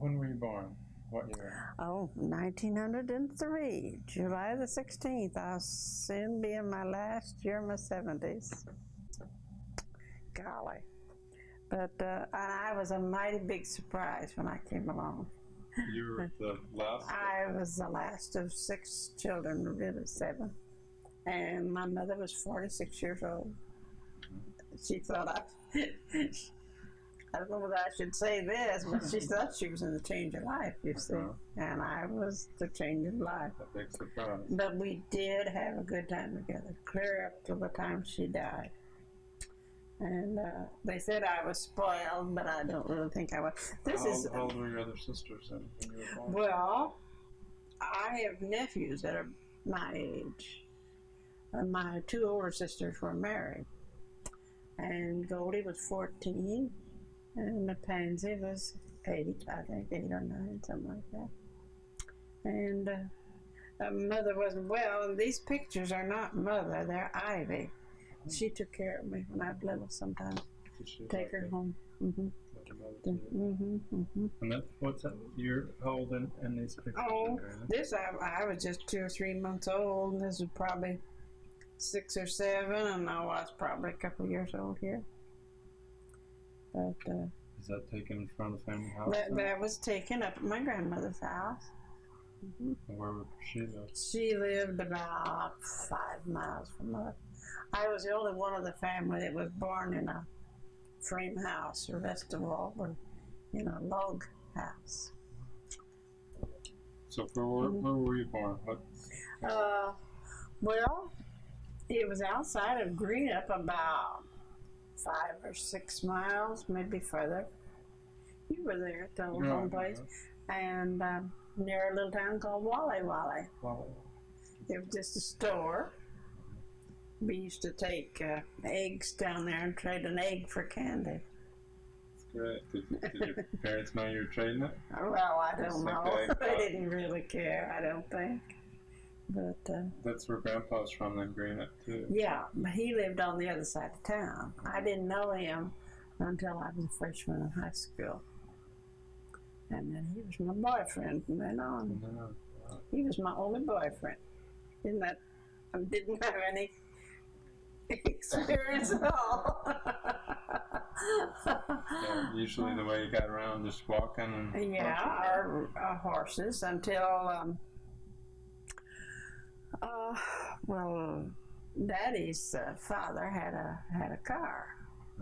When were you born? What year? Oh, 1903, July the 16th. I'll soon be in my last year of my 70s. Golly. But I was a mighty big surprise when I came along. You were the last? I was the last of 6 children, really 7. And my mother was 46 years old. She thought I don't know whether I should say this, but she thought she was in the change of life, you see. And I was the change of life. A big surprise. But we did have a good time together, clear up to the time she died. And they said I was spoiled, but I don't really think I was. How old were your other sisters when you were born? Well, I have nephews that are my age. My 2 older sisters were married. And Goldie was 14, and the Pansy was 8, I think, 8 or 9, something like that. And mother wasn't well, and these pictures are not mother, they're Ivy. She took care of me when I was little sometimes. Take her home. And what's that? You're holding in these pictures? Oh, this I was just 2 or 3 months old. This was probably 6 or 7, and I was probably a couple of years old here. But is that taken from the family house? That was taken up at my grandmother's house. And where would she live? She lived about 5 miles from us. I was the only one of the family that was born in a frame house. The rest of all were in a log house. So where were you born? Well, it was outside of Greenup, about 5 or 6 miles, maybe further. You were there at the old home place. And near a little town called Wally Wally. It was just a store. We used to take eggs down there and trade an egg for candy. That's great. Did your parents know you were trading it? Well, I don't know. They didn't really care, I don't think. But that's where Grandpa's from, then Greenup too. Yeah, but he lived on the other side of town. I didn't know him until I was a freshman in high school. And then he was my boyfriend from then on. He was my only boyfriend. I didn't have any experience at all. Yeah, usually the way you got around, just walking and our horses until well, Daddy's father had a car,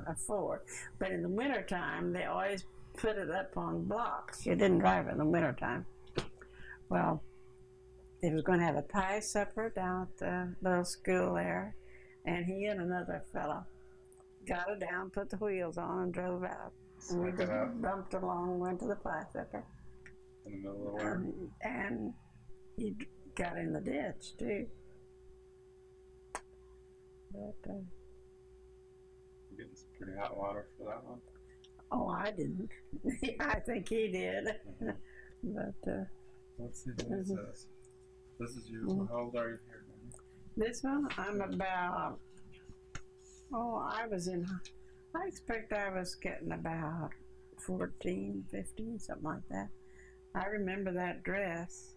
a Ford, but in the wintertime they always put it up on blocks. You didn't drive it in the wintertime. Well, he was going to have a pie supper down at the little school there, and he and another fellow got it down, put the wheels on, and drove out. And we just bumped along, went to the pie supper. In the middle of the winter? And he got in the ditch, too. But, you're getting some pretty hot water for that one? Oh, I didn't. I think he did. But, let's see who this is. This is you. How old are you here? This one, I'm about, I expect I was getting about 14, 15, something like that. I remember that dress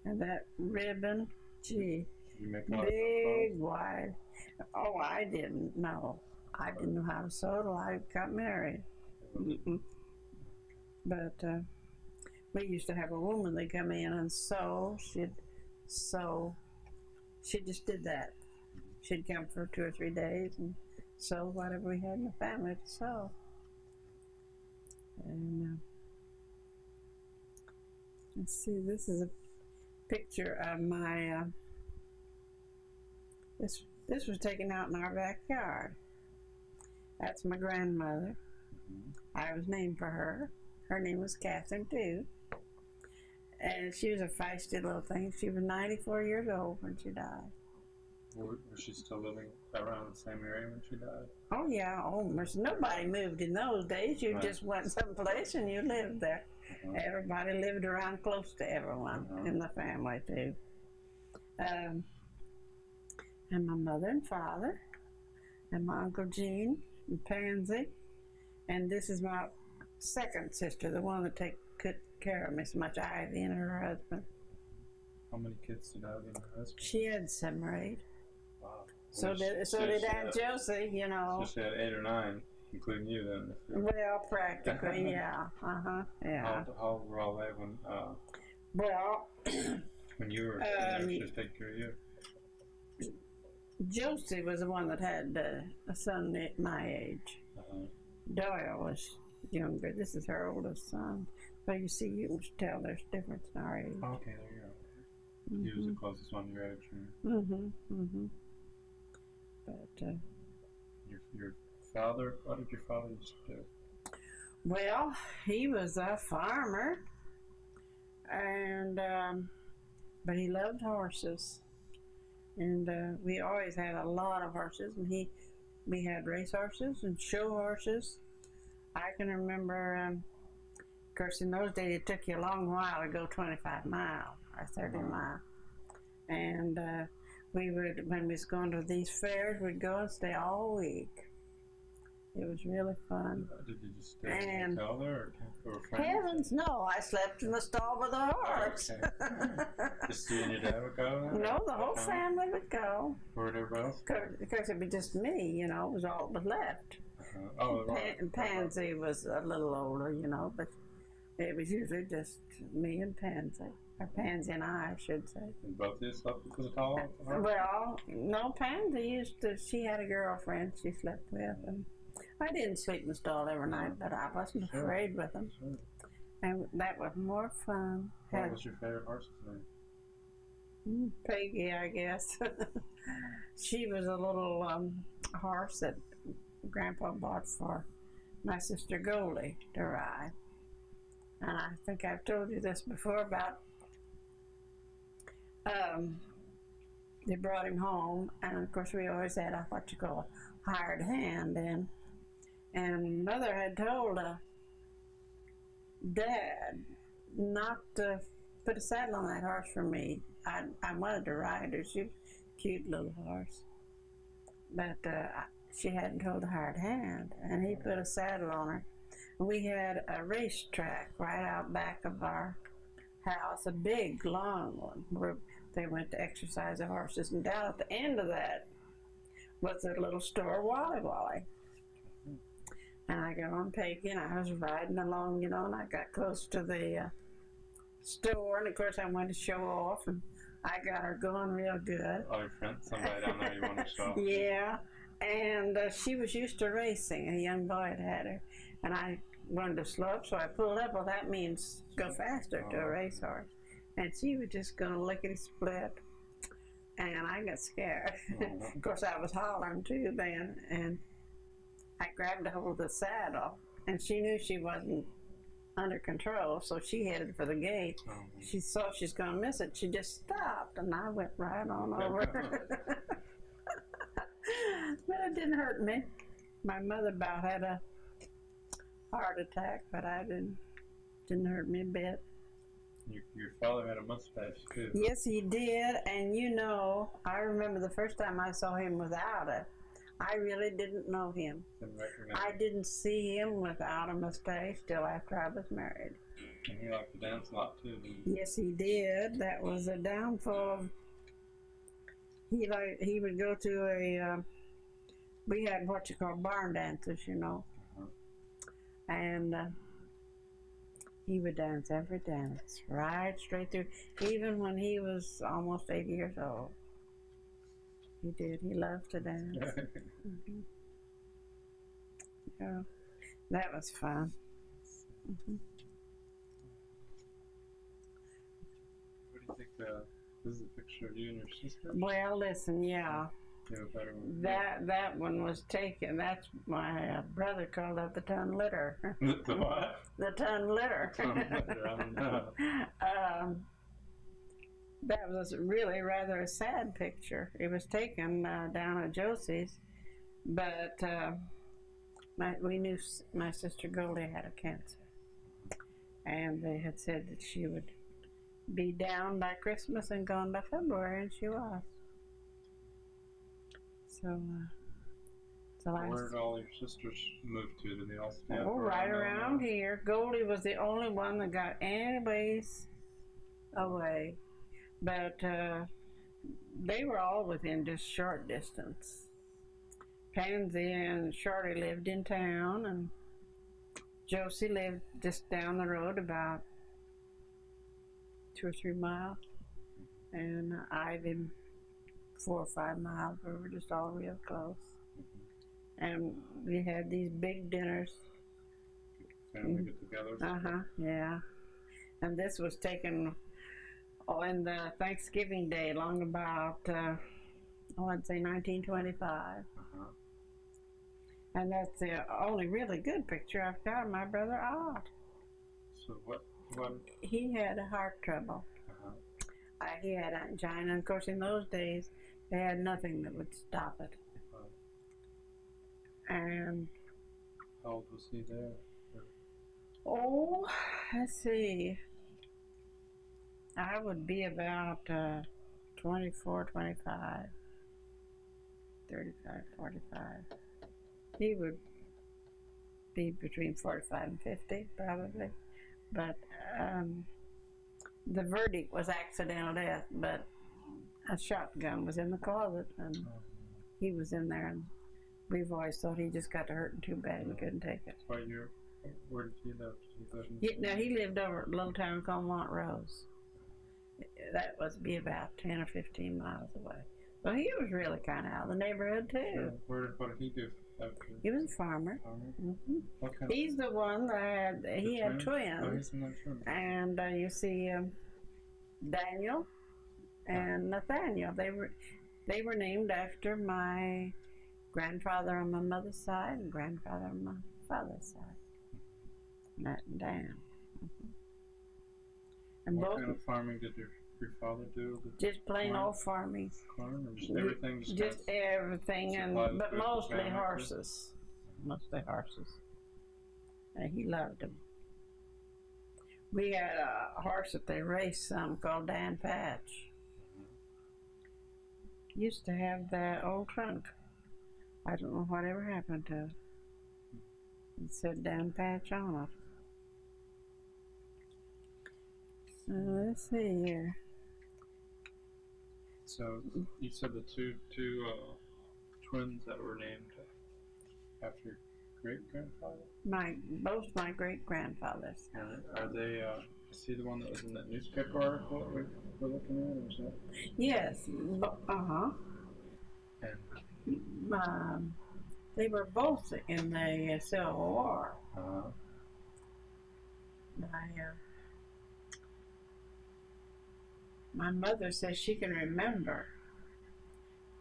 and that ribbon, gee, big, wide. Oh, I didn't know. I didn't know how to sew till I got married. But we used to have a woman that come in and sew. She'd sew. She just did that. She'd come for 2 or 3 days and sew whatever we had in the family to sew. And let's see, this is a picture of my, this was taken out in our backyard. That's my grandmother. I was named for her. Her name was Catherine, too. And she was a feisty little thing. She was 94 years old when she died. Was she still living around the same area when she died? Oh, yeah. Nobody moved in those days. You just went someplace and you lived there. Everybody lived around close to everyone in the family, too. And my mother and father, and my Uncle Gene, and Pansy, and this is my second sister, the one that took care of Miss Much Ivy and her husband. How many kids did Ivy and her husband? She had 7 or 8. Wow. So did Aunt Josie, you know. So she had 8 or 9, including you then. Well, practically, yeah. Yeah. How old were all they when Well, when you were she was taking care of you? Josie was the one that had a son at my age. Doyle was younger. This is her oldest son. But you see, you can tell there's a difference in our age. Oh, okay, there you go. He was the closest one to your age. But your father, what did your father used to do? well, he was a farmer, and but he loved horses, and we always had a lot of horses, and we had race horses and show horses. I can remember, of course, in those days it took you a long while to go 25 miles or 30 miles, and we would, when we was going to these fairs, we'd go and stay all week. It was really fun. Did you just stay in the hotel there, or friends? Heavens, no! I slept in the stall with the horse. Oh, okay. Just you and your dad would go? No, the whole family would go. Where did everybody else go? Because it'd be just me, you know. It was all that was left. Oh, right. Pansy was a little older, you know, but it was usually just me and Pansy. Or Pansy and I should say. And both of you slept with the tall? Well, no, Pansy she had a girlfriend she slept with, and I didn't sleep in the stall every night, but I wasn't afraid with them. And that was more fun. What was your favorite horse's name? Peggy, I guess. She was a little horse that Grandpa bought for my sister Goldie to ride. And I think I've told you this before about they brought him home, and of course we always had what you call a hired hand in. And Mother had told Dad not to put a saddle on that horse for me. I wanted to ride her. She was a cute little horse. But she hadn't told the hired hand, and he put a saddle on her. We had a racetrack right out back of our house, a big, long one, where they went to exercise the horses. And down at the end of that was a little store, Wally Wally. And I got on Peggy, and I was riding along, you know, and I got close to the store, and of course I wanted to show off, and I got her going real good. Oh, your friend, somebody down there you want to show off? Yeah, and she was used to racing. A young boy had her, and I wanted to slow up, so I pulled up. Well, that means go faster to a racehorse. And she was just going to lickety-split, and I got scared. Of course, I was hollering too then, and I grabbed a hold of the saddle, and she knew she wasn't under control, so she headed for the gate. She saw she's going to miss it. She just stopped, and I went right on over. But it didn't hurt me. My mother about had a heart attack, but I didn't hurt me a bit. Your father had a mustache too. Yes, he did, and you know, I remember the first time I saw him without it. I really didn't know him. I didn't see him without a mustache till after I was married. And he liked to dance a lot too, didn't he? Yes, he did. That was a downfall of... He would go to a... we had what you call barn dances, you know. And he would dance every dance, right straight through, even when he was almost 80 years old. He did. He loved to dance. Yeah, that was fun. What do you think? This is a picture of you and your sister? Well, listen, yeah. That one was taken. That's my brother called it the ton litter. The what? The ton litter. Ton litter. I don't know. That was really rather a sad picture. It was taken down at Josie's, but we knew my sister Goldie had a cancer, and they had said that she would be down by Christmas and gone by February, and she was. So the last. Where did all your sisters move to? Did they all stay up Right around here. Goldie was the only one that got any ways away. But they were all within just short distance. Pansy and Shorty lived in town, and Josie lived just down the road about 2 or 3 miles, and Ivy 4 or 5 miles. We were just all real close. And we had these big dinners. Family get-togethers. Yeah. And this was taken in the Thanksgiving Day, long about, I'd say 1925. And that's the only really good picture I've got of my brother Odd. So what? He had heart trouble. He had angina, and of course in those days they had nothing that would stop it. And how old was he there? Oh, let's see. I would be about 24, 25, 35, 45. He would be between 45 and 50, probably. But the verdict was accidental death, but a shotgun was in the closet, and he was in there, and we've always thought he just got to hurting too bad and couldn't take it. Where did he live? Now, he lived over at a little town called Montrose. That was be about 10 or 15 miles away. So he was really kind of out of the neighborhood, too. What did he do? He was a farmer. What kind He's the one that he had twins. Oh, he's another twin. And you see Daniel and Nathaniel. They were named after my grandfather on my mother's side and grandfather on my father's side. Nat and Dan. And what kind of farming did your father do? Just plain old farming. Corn, or just everything? Just everything, but mostly horses. Mostly horses. And he loved them. We had a horse that they raced some called Dan Patch. Used to have that old trunk. I don't know whatever happened to it. It said Dan Patch on it. So let's see here. So you said the two twins that were named after your great-grandfather? Both my great-grandfathers. And are they, see the one that was in that newspaper article that we were looking at, or is that? Yes, And they were both in the Civil War. My mother says she can remember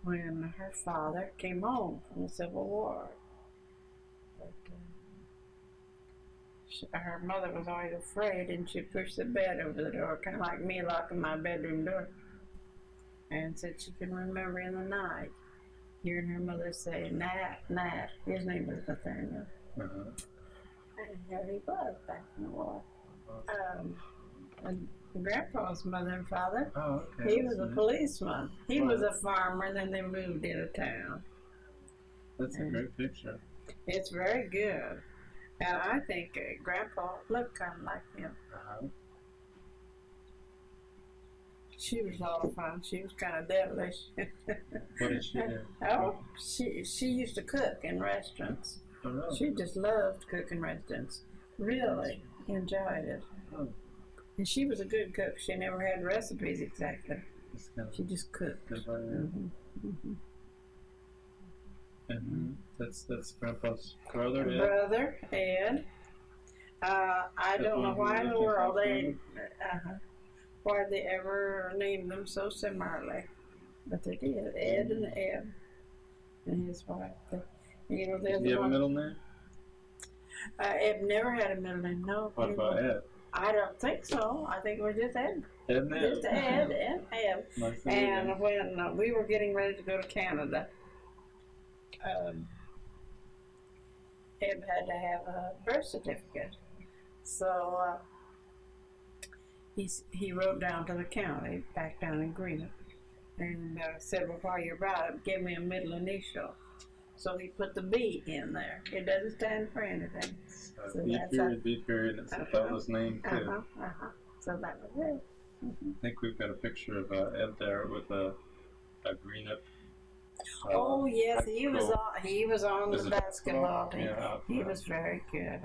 when her father came home from the Civil War. But, her mother was always afraid, and she pushed the bed over the door, kind of like me locking my bedroom door. And said she can remember in the night hearing her mother say, Nat, Nat. His name was Nathaniel. And here he was back in the war. And Grandpa's mother and father, he was a policeman. He was a farmer, and then they moved into town. That's a great picture. It's very good. And I think Grandpa looked kind of like him. She was a lot of fun. She was kind of devilish. What did she do? Oh, she used to cook in restaurants. Oh, really? She just loved cooking restaurants. Really enjoyed it. And she was a good cook. She never had recipes exactly. She just cooked. And that's Grandpa's brother, Ed? Brother, Ed. I don't know why in the world why they ever named them so similarly, but they did. Ed and Eb, and his wife. Did he have a middle name? Eb never had a middle name. No. What about Ed? I don't think so. I think it was just Ed. Ed and Eb. Just Ed and Eb. Nice. And when we were getting ready to go to Canada, Eb had to have a birth certificate. So he wrote down to the county, back down in Greenock, and said, well, while you're about it, give me a middle initial. so he put the B in there. It doesn't stand for anything. So B that's period, B period, and it's a fellow's name too. So that was it. I think we've got a picture of Ed there with a green up. Oh yes, he was on the basketball team. Yeah, he was very good.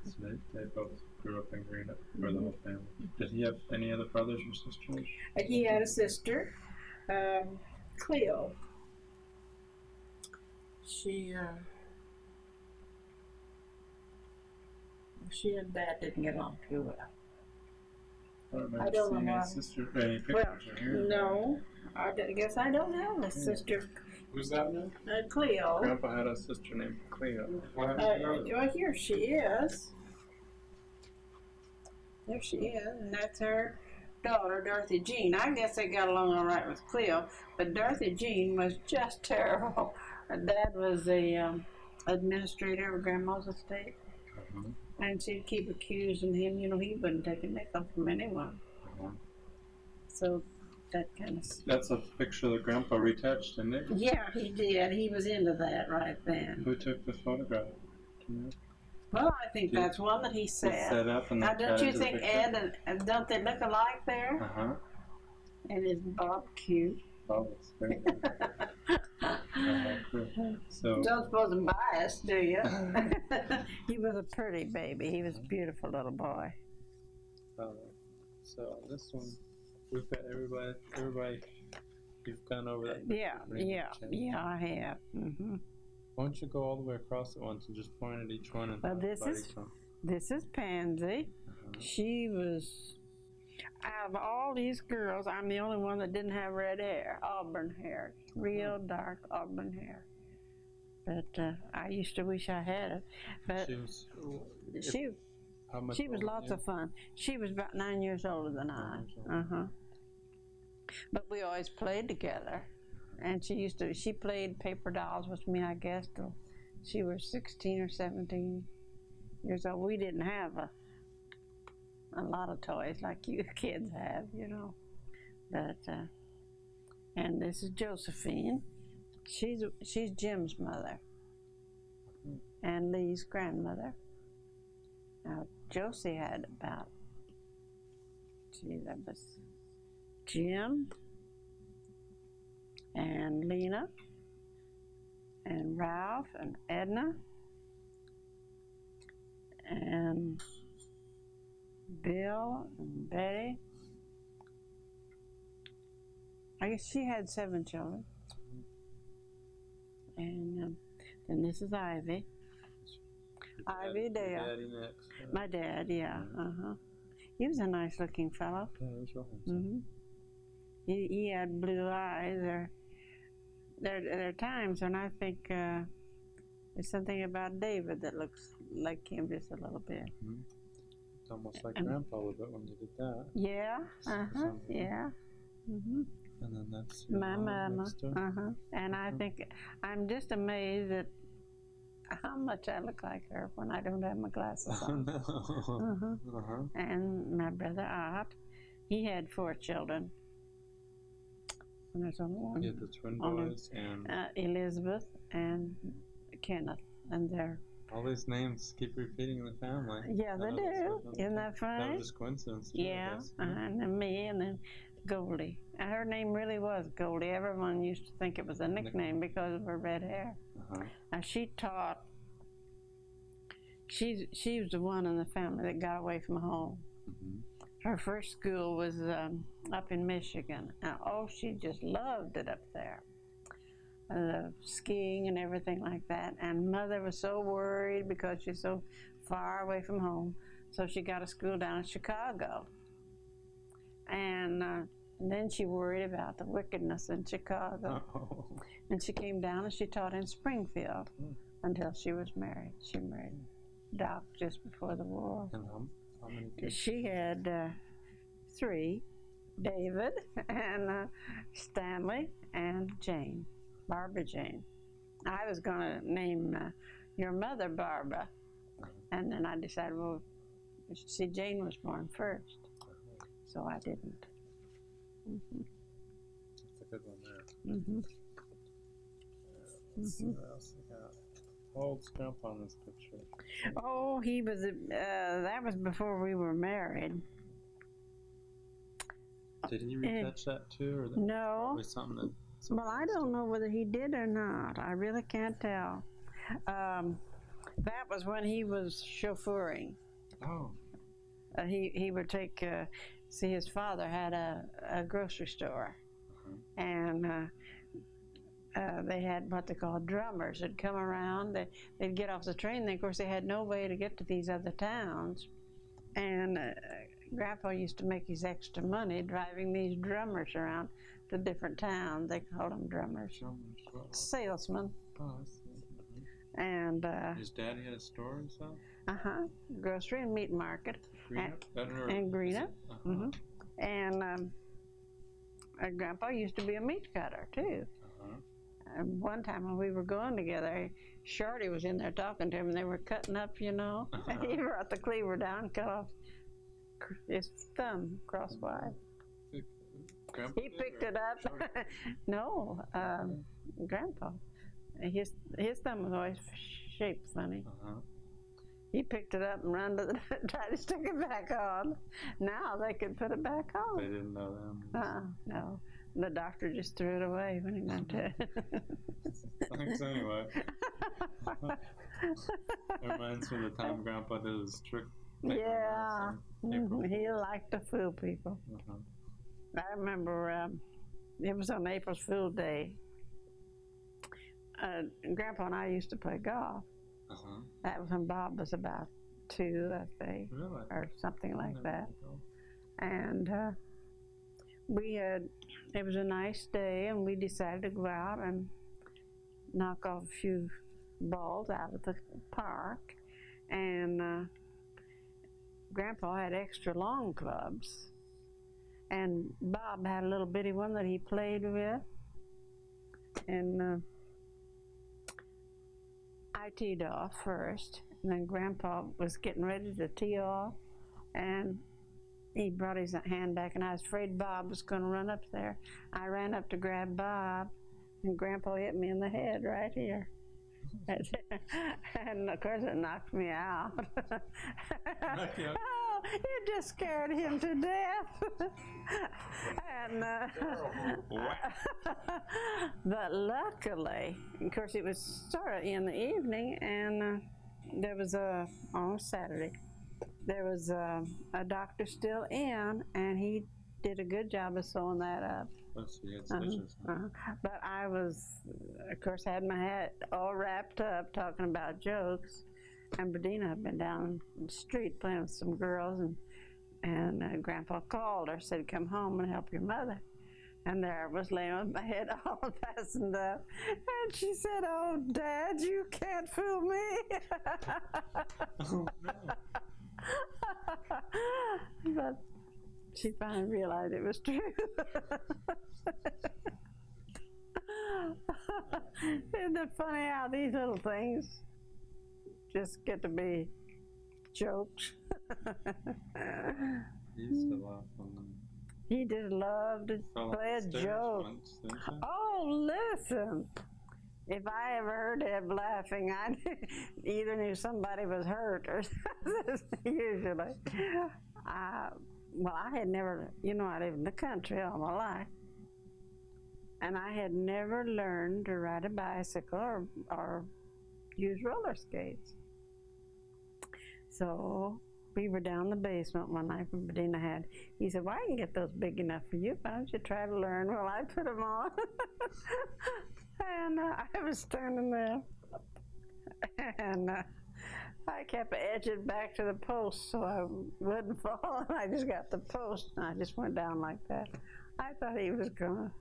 So they both grew up in Green Up for the whole family. Did he have any other brothers or sisters? He had a sister, Cleo. She and Dad didn't get along too well. I don't remember seeing any sisters, any pictures here. No, I guess I don't have a sister. Who's that now? Cleo. Grandpa had a sister named Cleo. Well, here she is. There she is, and that's her daughter, Dorothy Jean. I guess they got along all right with Cleo, but Dorothy Jean was just terrible. Her dad was the administrator of Grandma's estate, and she'd keep accusing him. You know, he wouldn't take a nickel from anyone. So that kind of. That's a picture that Grandpa retouched, isn't it? Yeah, he did. He was into that right then. Who took the photograph? Well, I think that's one that he set up. And now, don't you think Ed and don't they look alike there? And isn't Bob cute? Bob is great. So don't suppose I'm biased, do you? He was a pretty baby. He was a beautiful little boy. So this one, we've got everybody. You've gone over that. Yeah, I have. Why don't you go all the way across at once and just point at each one? And well, this is Pansy. She was, out of all these girls, I'm the only one that didn't have red hair, auburn hair, real dark auburn hair. But I used to wish I had it. But she was lots of fun. She was about 9 years older than I. But we always played together. And she played paper dolls with me, I guess, till she was 16 or 17 years old. We didn't have a lot of toys like you kids have, you know. But, and this is Josephine. She's Jim's mother and Lee's grandmother. Now, Josie had about, that was Jim, and Lena, and Ralph, and Edna, and Bill, and Betty. I guess she had 7 children. And then this is Ivy. Ivy Dale. Daddy next. My dad, yeah. He was a nice looking fellow. Yeah, he was real handsome. He had blue eyes. There are times when I think there's something about David that looks like him just a little bit. It's almost like Grandpa a little bit when you did that. Yeah, yeah. And then that's my mama. And I think I'm just amazed at how much I look like her when I don't have my glasses on. And my brother Art, he had 4 children. And there's only one. Yeah, the twin boys and Elizabeth and Kenneth, and they're all these names keep repeating in the family. Yeah, they do. Isn't that funny? That was just coincidence. Yeah, and then me, and then Goldie. And her name really was Goldie. Everyone used to think it was a nickname because of her red hair. And she taught. She was the one in the family that got away from home. Her first school was up in Michigan. And she just loved it up there. Skiing and everything like that. And Mother was so worried because she's so far away from home. So she got a school down in Chicago. And then she worried about the wickedness in Chicago. And she came down and she taught in Springfield until she was married. She married Doc just before the war. And how many kids? She had 3, David and Stanley and Jane, Barbara Jane. I was going to name your mother Barbara, and then I decided, well, see, Jane was born first, so I didn't. That's a good one there. Let's see what else I got. How old's Grandpa in this picture? Oh, he was, that was before we were married. Did he retouch that too? Or that No. Probably something that. Well, I don't know whether he did or not. I really can't tell. That was when he was chauffeuring. Oh. He would take, see, his father had a grocery store. And they had what they call drummers that come around. They'd get off the train. And of course, they had no way to get to these other towns. And Grandpa used to make his extra money driving these drummers around to different towns. They called them drummers. Salesmen. Oh, I see. And his daddy had a store and stuff? Grocery and meat market. And Greena. And Grandpa used to be a meat cutter too. And one time when we were going together, Shorty was in there talking to him, and they were cutting up, you know. He brought the cleaver down and cut off his thumb crosswise. He picked it up. No, Grandpa. His thumb was always shaped funny. He picked it up and ran to tried to stick it back on. Now they could put it back on. They didn't know them. No. The doctor just threw it away when he went to. Thanks anyway. It reminds me of the time Grandpa did his trick. Yeah, he liked to fool people. I remember it was on April Fool's Day. Grandpa and I used to play golf. That was when Bob was about 2, I think, or something like that. And it was a nice day, and we decided to go out and knock off a few balls out of the park. And Grandpa had extra long clubs, and Bob had a little bitty one that he played with. And I teed off first, and then Grandpa was getting ready to tee off, and he brought his hand back, and I was afraid Bob was going to run up there. I ran up to grab Bob, and Grandpa hit me in the head right here. And of course it knocked me out. Oh, it just scared him to death. And but luckily, of course, it was sort of in the evening, and there was on Saturday, there was a doctor still in, and he did a good job of sewing that up. But I was, of course, had my hat all wrapped up talking about jokes, and Bedina had been down the street playing with some girls, and Grandpa called her, said, "Come home and help your mother." And there I was laying with my head all fastened up, and she said, "Oh, Dad, you can't fool me." Oh, no. But she finally realized it was true. Isn't it funny how these little things just get to be jokes? He used to laugh on them. He just loved to play a joke. Oh, listen. If I ever heard him laughing, I either knew somebody was hurt or usually. Well, I had never, you know, I lived in the country all my life, and I had never learned to ride a bicycle or use roller skates. So we were down in the basement one night when Bedina had, he said, "Well, I can get those big enough for you. Why don't you try to learn?" Well, I put them on. And I was standing there, and I kept edging back to the post so I wouldn't fall, and I just got the post, and I just went down like that. I thought he was gonna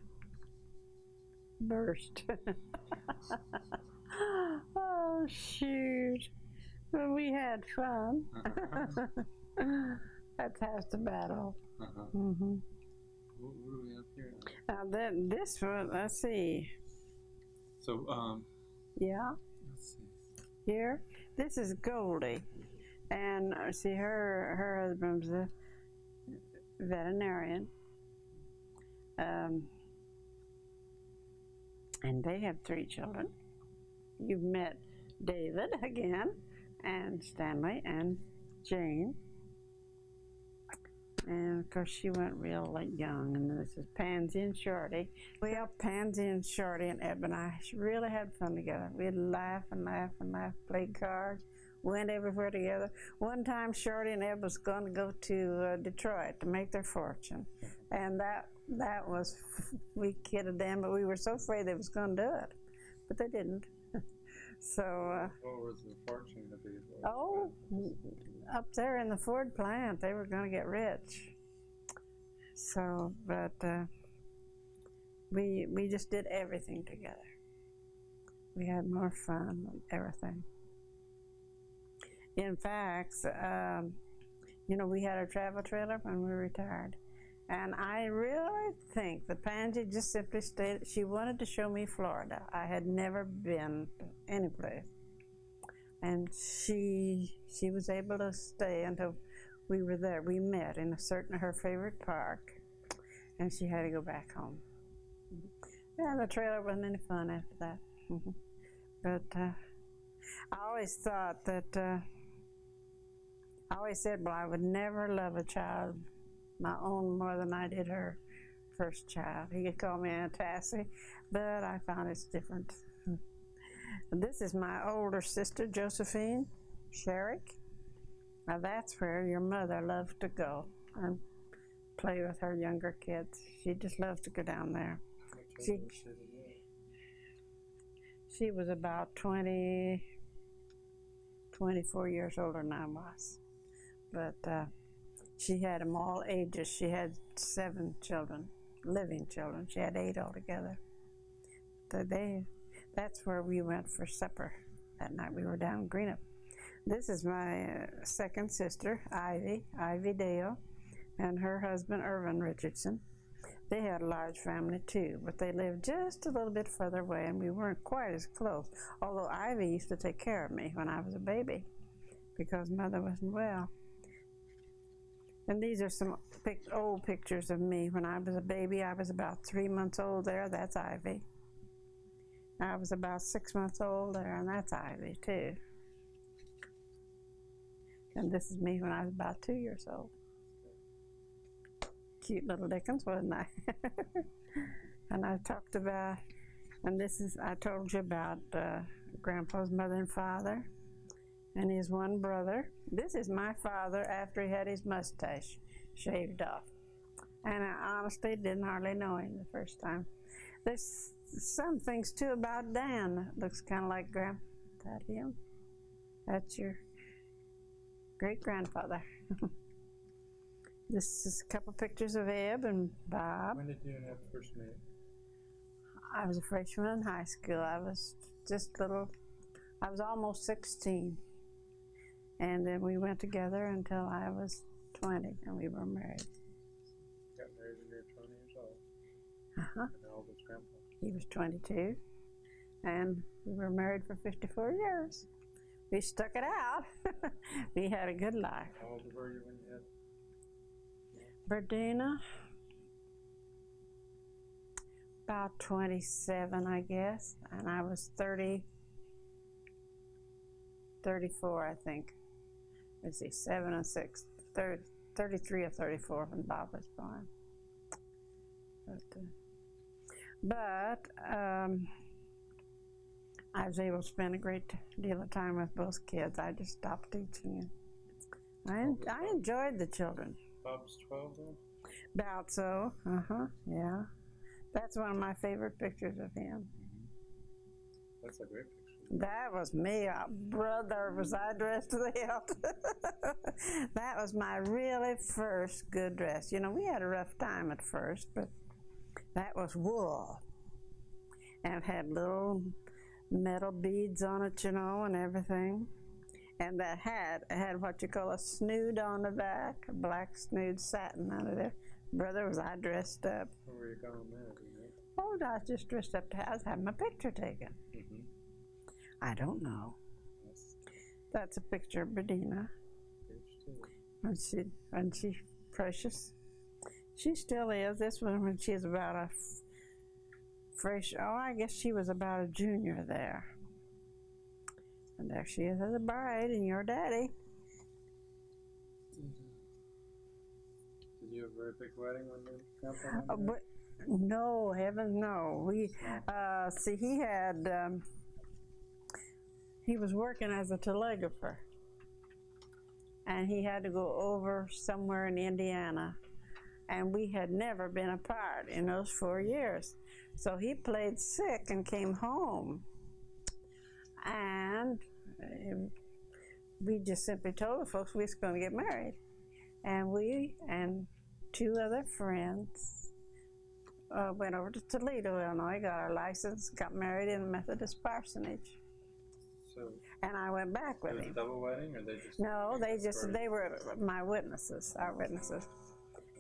burst. Oh, shoot. But we had fun. That's half the battle. What do we have here? Now then, this one, let's see. So, yeah. let's see. Here, this is Goldie, and see, her husband's a veterinarian, and they have 3 children. you've met David again, and Stanley, and Jane. And of course, she went real young, and this is Pansy and Shorty. Well, Pansy and Shorty and Eb and I really had fun together. We'd laugh and laugh and laugh, played cards, went everywhere together. One time, Shorty and Eb was going to go to Detroit to make their fortune, and that was, we kidded them, but we were so afraid they was going to do it, but they didn't. So. What was the fortune to be? Oh, up there in the Ford plant, they were going to get rich. So, but we just did everything together. We had more fun and everything. In fact, we had a travel trailer when we retired. And I really think that Pansy just simply stated she wanted to show me Florida. I had never been any place. And she was able to stay until we were there. We met in her favorite park, and she had to go back home. Yeah, the trailer wasn't any fun after that. But I always thought that, I always said, well, I would never love a child, my own, more than I did her first child. He could call me Aunt Tassie, but I found it's different. This is my older sister, Josephine Sherrick. Now that's where your mother loved to go and play with her younger kids. She just loved to go down there. She was about 24 years older than I was. But she had them all ages. She had 7 children, living children. She had 8 altogether. So that's where we went for supper that night. We were down in Greenup. This is my second sister, Ivy Dale, and her husband, Irvin Richardson. They had a large family too, but they lived just a little bit further away, and we weren't quite as close, although Ivy used to take care of me when I was a baby because Mother wasn't well. And these are some old pictures of me when I was a baby. I was about 3 months old there. That's Ivy. I was about 6 months old there, and that's Ivy too. And this is me when I was about 2 years old. Cute little Dickens, wasn't I? And I talked about, and I told you about Grandpa's mother and father and his one brother. This is my father after he had his mustache shaved off. And I honestly didn't hardly know him the first time. There's some things too about Dan that looks kind of like Grandpa. Is that him? That's your great-grandfather. This is a couple pictures of Eb and Bob. When did you and Eb first meet? I was a freshman in high school. I was almost 16. And then we went together until I was 20, and we were married. You got married when you were 20 years old. Uh-huh. And how old was Grandpa? He was 22, and we were married for 54 years. We stuck it out. We had a good life. How old were you when you had? Berdina, about 27, I guess, and I was 34, I think. Let's see, 7 and 6, 33 or 34 when Bob was born. But I was able to spend a great deal of time with both kids. I just stopped teaching. I enjoyed the children. Bob's 12 then? About so, yeah. That's one of my favorite pictures of him. That's a great picture. That was me, brother, was I dressed to the hilt. That was my really first good dress. You know, we had a rough time at first, but that was wool. And it had little metal beads on it, you know, and everything. And that hat, it had what you call a snood on the back, a black snood satin under there. Brother, was I dressed up. Where were you going there? Oh, I was just dressed up to have my picture taken. I don't know. Yes. That's a picture of Bedina. And she's precious. She still is. This one when she was about a I guess she was about a junior there. And there she is as a bride, and your daddy. Did you have a very big wedding when your grandpa got married? No, heavens no. We see he was working as a telegrapher, and he had to go over somewhere in Indiana, and we had never been apart in those 4 years. So he played sick and came home, and we just simply told the folks we was going to get married, and we and 2 other friends went over to Toledo, Illinois, got our license, got married in a Methodist parsonage. So, and I went back with him. A double wedding, or they just? No, they were my witnesses, our witnesses.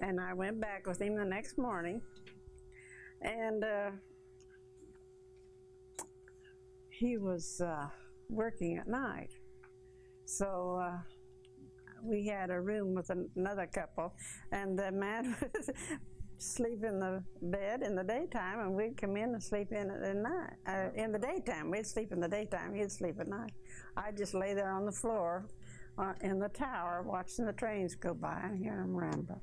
And I went back with him the next morning, and he was working at night. So we had a room with another couple, and the man would sleep in the bed in the daytime, and we'd come in and sleep in it at night. In the daytime, we'd sleep in the daytime, he'd sleep at night. I'd just lay there on the floor in the tower watching the trains go by and hear them ramble.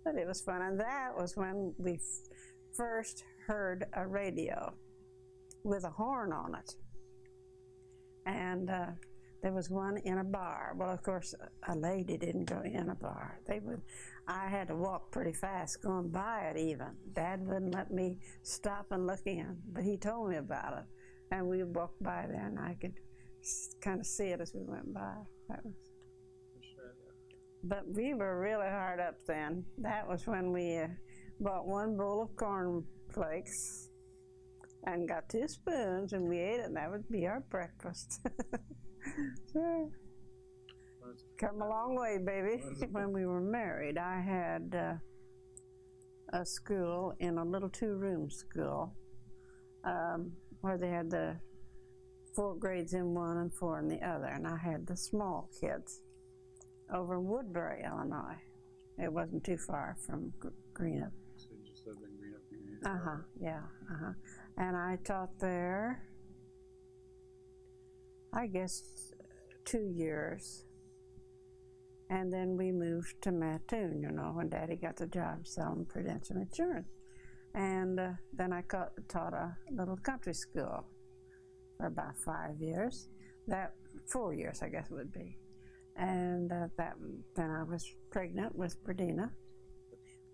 But it was fun, and that was when we first heard a radio with a horn on it. And there was one in a bar. Well, of course, a lady didn't go in a bar. I had to walk pretty fast going by it even. Dad wouldn't let me stop and look in, but he told me about it. And we walked by there, and I could kind of see it as we went by. But we were really hard up then. That was when we bought 1 bowl of cornflakes and got 2 spoons, and we ate it, and that would be our breakfast. So, come a long way, baby. When we were married, I had a school in a little 2-room school where they had the 4 grades in one and 4 in the other, and I had the small kids over in Woodbury, Illinois. It wasn't too far from Greenup. So you just lived in Greenup? Yeah, And I taught there, I guess, 2 years. And then we moved to Mattoon, you know, when Daddy got the job selling Prudential Insurance. And then I taught a little country school for about 5 years. 4 years, I guess it would be. And then I was pregnant with Perdina.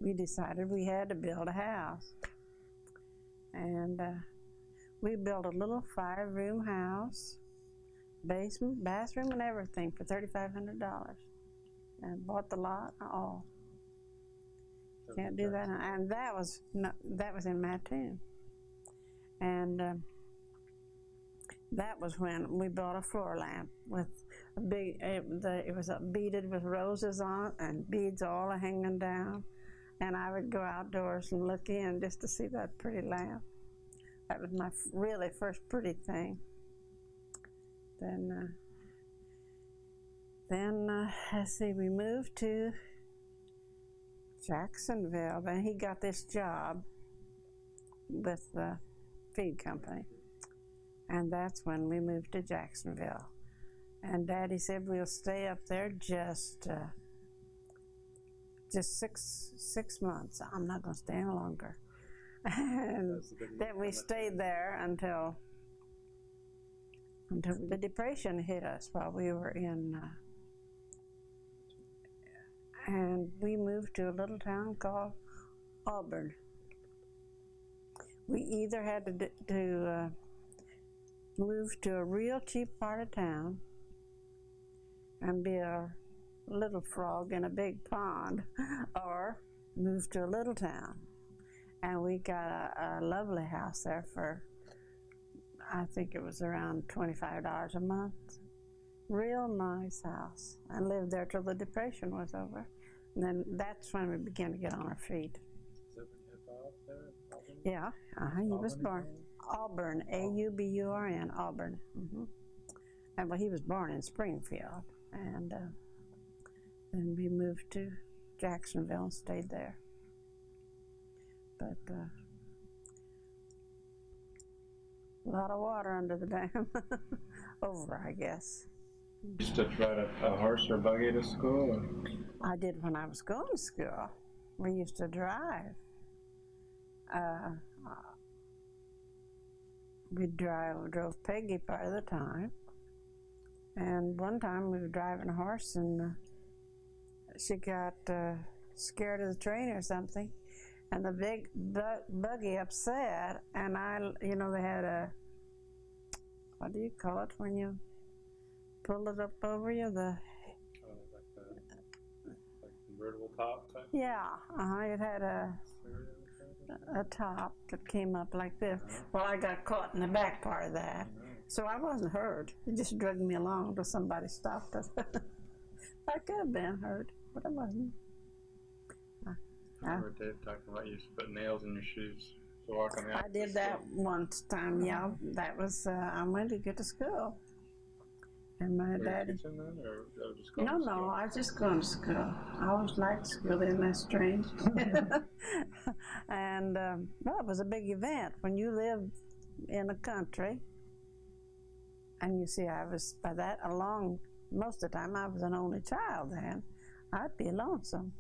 We decided we had to build a house. And we built a little 5-room house, basement, bathroom, and everything for $3,500. And bought the lot all. Can't do that. And that was in Mattoon. And that was when we bought a floor lamp with a big, it was beaded with roses on it and beads all hanging down. And I would go outdoors and look in just to see that pretty lamp. That was my really first pretty thing. Then let's see, we moved to Jacksonville. Then he got this job with the feed company. And that's when we moved to Jacksonville. And Daddy said we'll stay up there just 6 months. I'm not going to stay any longer. And then we stayed there until the Depression hit us while we were in, and we moved to a little town called Auburn. We either had to move to a real cheap part of town and be a little frog in a big pond, or move to a little town. And we got a lovely house there for, I think it was around $25 a month. Real nice house. I lived there till the Depression was over. And then that's when we began to get on our feet. Is that when you had Bob there? Auburn? Yeah, he was born. Auburn, A-U-B-U-R-N, Auburn. And well, he was born in Springfield. And then we moved to Jacksonville and stayed there. But A lot of water under the dam. Over, I guess. Used to ride a horse or buggy to school? Or? I did when I was going to school. We used to drive. Uh, we drove Peggy part of the time. And one time we were driving a horse and she got scared of the train or something. And the big buggy upset, and they had a, what do you call it when you pull it up over you? Like convertible top type? Yeah, it had a top that came up like this. Well, I got caught in the back part of that, so I wasn't hurt. It just dragged me along till somebody stopped us. I could have been hurt, but I wasn't. I remember Dave talking about you used to put nails in your shoes to walk on the I did that once time, yeah. That was, I went to get to school. And my daddy. Then, or just no, I was just going to school. I always liked school, isn't that strange? And, well, it was a big event when you lived in the country. And you see, I was, by that along, most of the time I was an only child then. I'd be lonesome.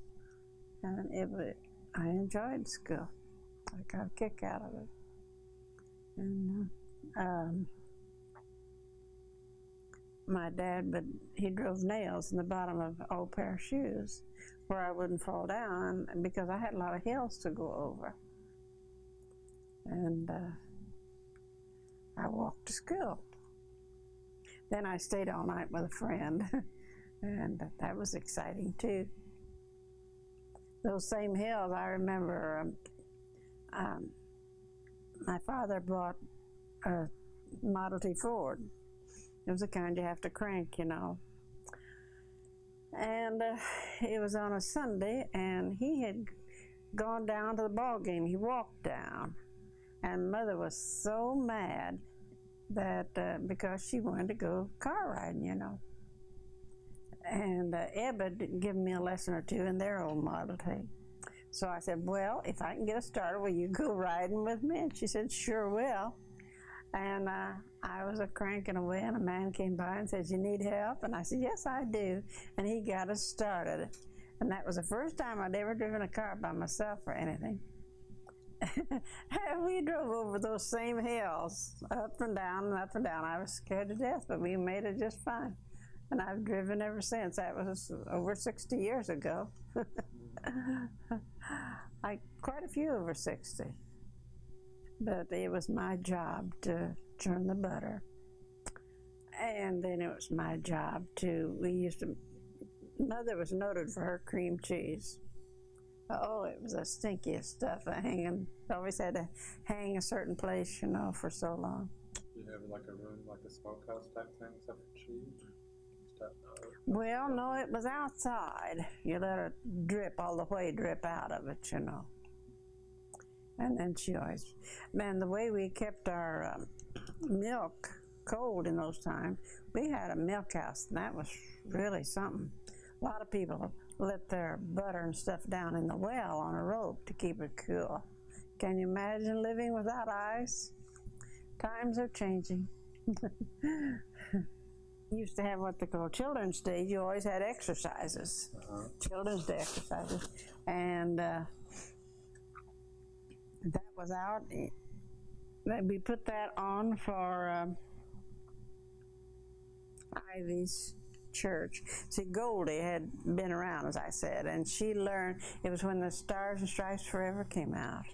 And I enjoyed school. I got a kick out of it. And my dad, but he drove nails in the bottom of an old pair of shoes where I wouldn't fall down because I had a lot of hills to go over. And I walked to school. Then I stayed all night with a friend, and that was exciting too. Those same hills, I remember my father bought a Model T Ford. It was the kind you have to crank, you know. And it was on a Sunday, and he had gone down to the ball game. He walked down, and Mother was so mad that because she wanted to go car riding, you know. And Eb had given me a lesson or two in their old Model T. So I said, well, if I can get a starter, will you go riding with me? And she said, sure will. And I was cranking away, and a man came by and said, you need help? And I said, yes, I do. And he got us started. And that was the first time I'd ever driven a car by myself or anything. We drove over those same hills, up and down and up and down. I was scared to death, but we made it just fine. And I've driven ever since. That was over 60 years ago. Quite a few over 60. But it was my job to churn the butter. And then it was my job Mother was noted for her cream cheese. Oh, it was the stinkiest stuff. Always had to hang a certain place, you know, for so long. Do you have like a room, like a smokehouse type thing, except for cheese? Well, no, it was outside. You let it drip all the way, drip out of it, you know. And then she always, man, the way we kept our milk cold in those times, we had a milk house, and that was really something. A lot of people let their butter and stuff down in the well on a rope to keep it cool. Can you imagine living without ice? Times are changing. Used to have what they call Children's Day. You always had exercises, Children's Day exercises, and that was out. We put that on for Ivy's church. See, Goldie had been around, as I said, and she learned. It was when the Stars and Stripes Forever came out.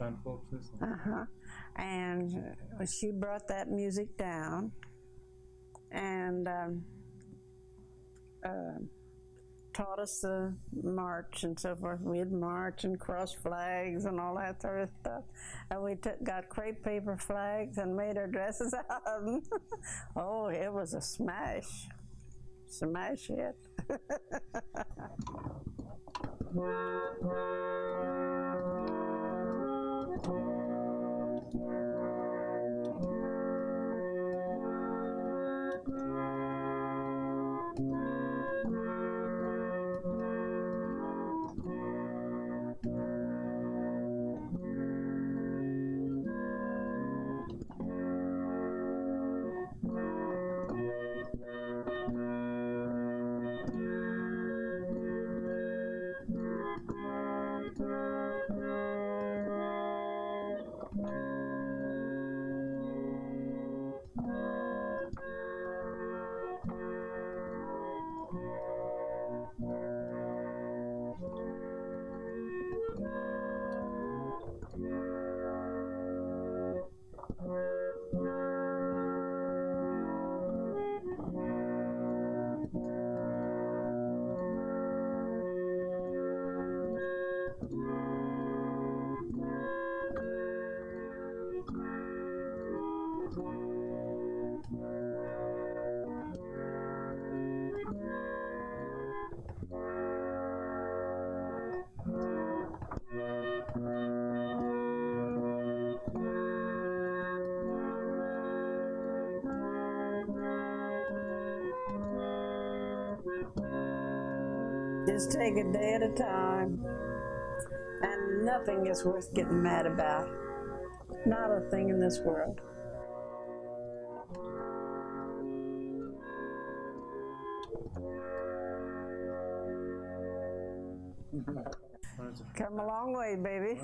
And she brought that music down. And taught us the march and so forth. We'd march and cross flags and all that sort of stuff. And we got crepe paper flags and made our dresses out of them. Oh, it was a smash. Smash hit. Just take a day at a time. And nothing is worth getting mad about. Not a thing in this world. Come a long way, baby.